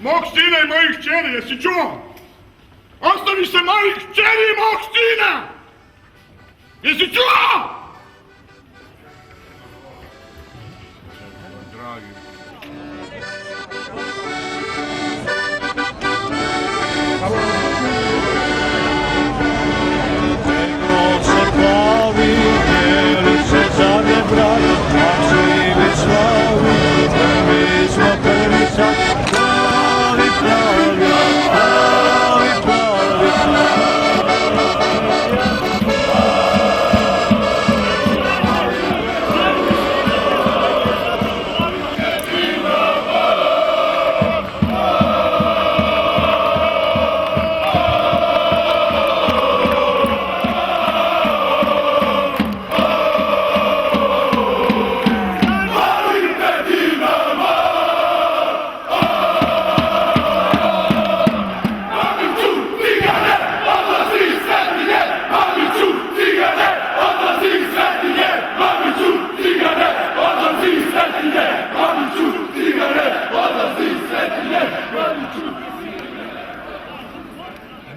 mog sina i mojih kćeri, jesi čuo? Ostavi se mojih kćeri i mog sina! Jesi čuo? Dragi.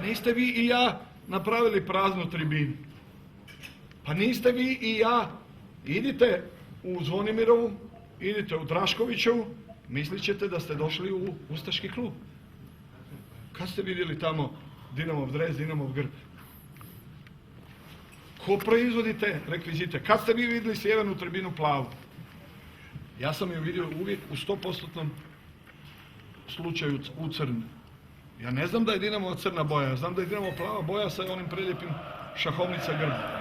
Niste vi i ja napravili praznu tribinu. Pa niste vi i ja. Idite u Zvonimirovu, idite u Draškovićevu, mislit ćete da ste došli u ustaški klub. Kad ste vidjeli tamo Dinamov dres, Dinamov grb? Ko proizvodi te rekvizite? Kad ste vi vidjeli sjevernu tribinu plavu? Ja sam ju vidio uvijek u 100% slučaju u crnu. Ja ne znam da je Dinamo crna boja, ja znam da je Dinamo plava boja sa onim prelijepim šahovnica grba.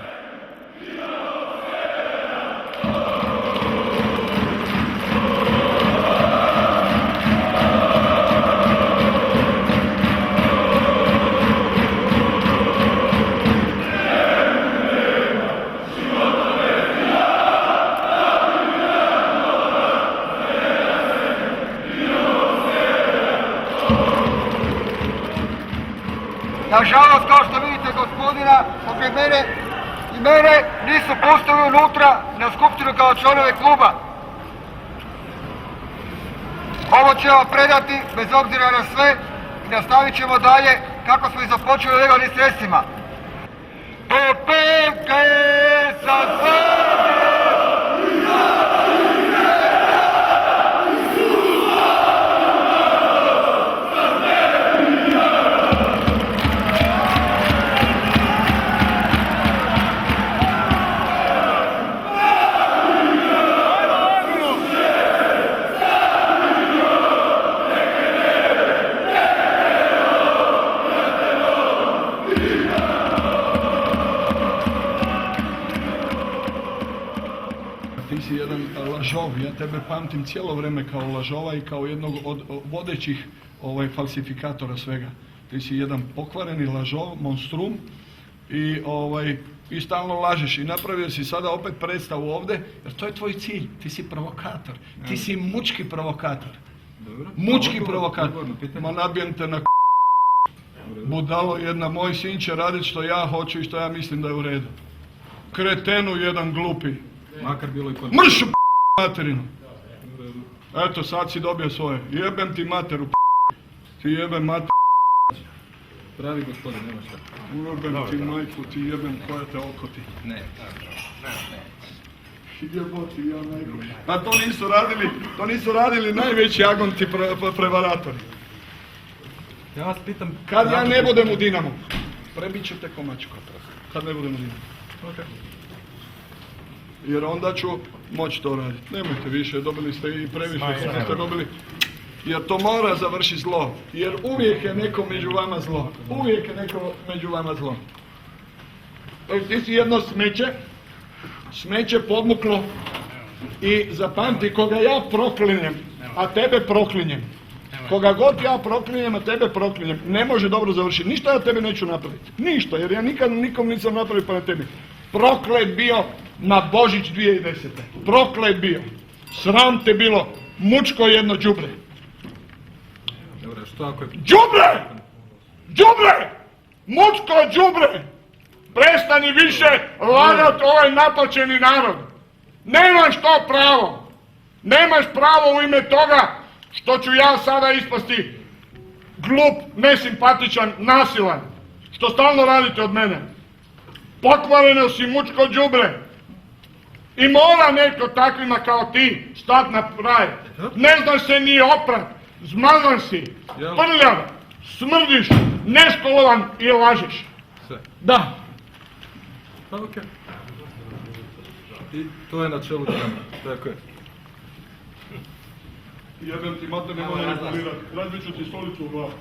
Nažalost, kao što vidite, gospodina pokraj mene i mene nisu pustili unutra na skupštinu kao članove kluba. Ovo ćemo predati bez obzira na sve i nastavit ćemo dalje kako smo i započeli legalnim sredstvima. Opeke sa Ti si jedan lažov, ja tebe pamtim cijelo vrijeme kao lažova i kao jednog od vodećih falsifikatora svega. Ti si jedan pokvareni lažov, monstrum i stalno lažeš i napravio si sada opet predstavu ovdje jer to je tvoj cilj, ti si provokator, ti si mučki provokator. Mučki provokator. Ma nabijem te na budalo jedna, moj sin će raditi što ja hoću i što ja mislim da je u redu. Kretenu jedan glupi. Makar bilo i kod... Mrš materinu! Eto, sad si dobio svoje. Jebem ti materu, ti jebem materu. Pravi gospodin, nema šta. Jebem ti majku, ti jebem koja te okoti. Ne. Jeboti ja majku. A to nisu radili najveći agonti prevaratori. Ja vas pitam... Kad ja ne budem u Dinamu, prebit ćete komačko. Kad ne budem u Dinamu. Okay. Jer onda ću moći to raditi. Nemojte više, dobili ste i previše što ste dobili. Jer to mora završiti zlo. Jer uvijek je neko među vama zlo. Uvijek je neko među vama zlo. Ti si jedno smeće podmuklo i zapamti koga ja proklinjem, a tebe proklinjem. Koga god ja proklinjem, a tebe proklinjem, ne može dobro završiti. Ništa ja tebe neću napraviti. Ništa, jer ja nikad nikom nisam napravio pa na tebi. Proklet bio na Božić 2010. Proklet bio. Sram te bilo. Mučko jedno đubre. Dobro, što ako je... Đubre! Đubre! Mučko đubre! Prestani više lagat ovaj napačeni narod. Nemaš to pravo. Nemaš pravo u ime toga što ću ja sada ispasti glup, nesimpatičan, nasilan, što stalno radite od mene. Pokvareno si mučko đubre. I mora neko takvima kao ti stat na kraj. Ne znaš se ni oprat, zmazan si, prljav, smrdiš, neškolovan i lažeš. Sve. Da. Pa okej. I to je na čelu drama. Tako je. Jebem ti mater, nemoj regulirati. Razbit ću ti stolicu u glavu.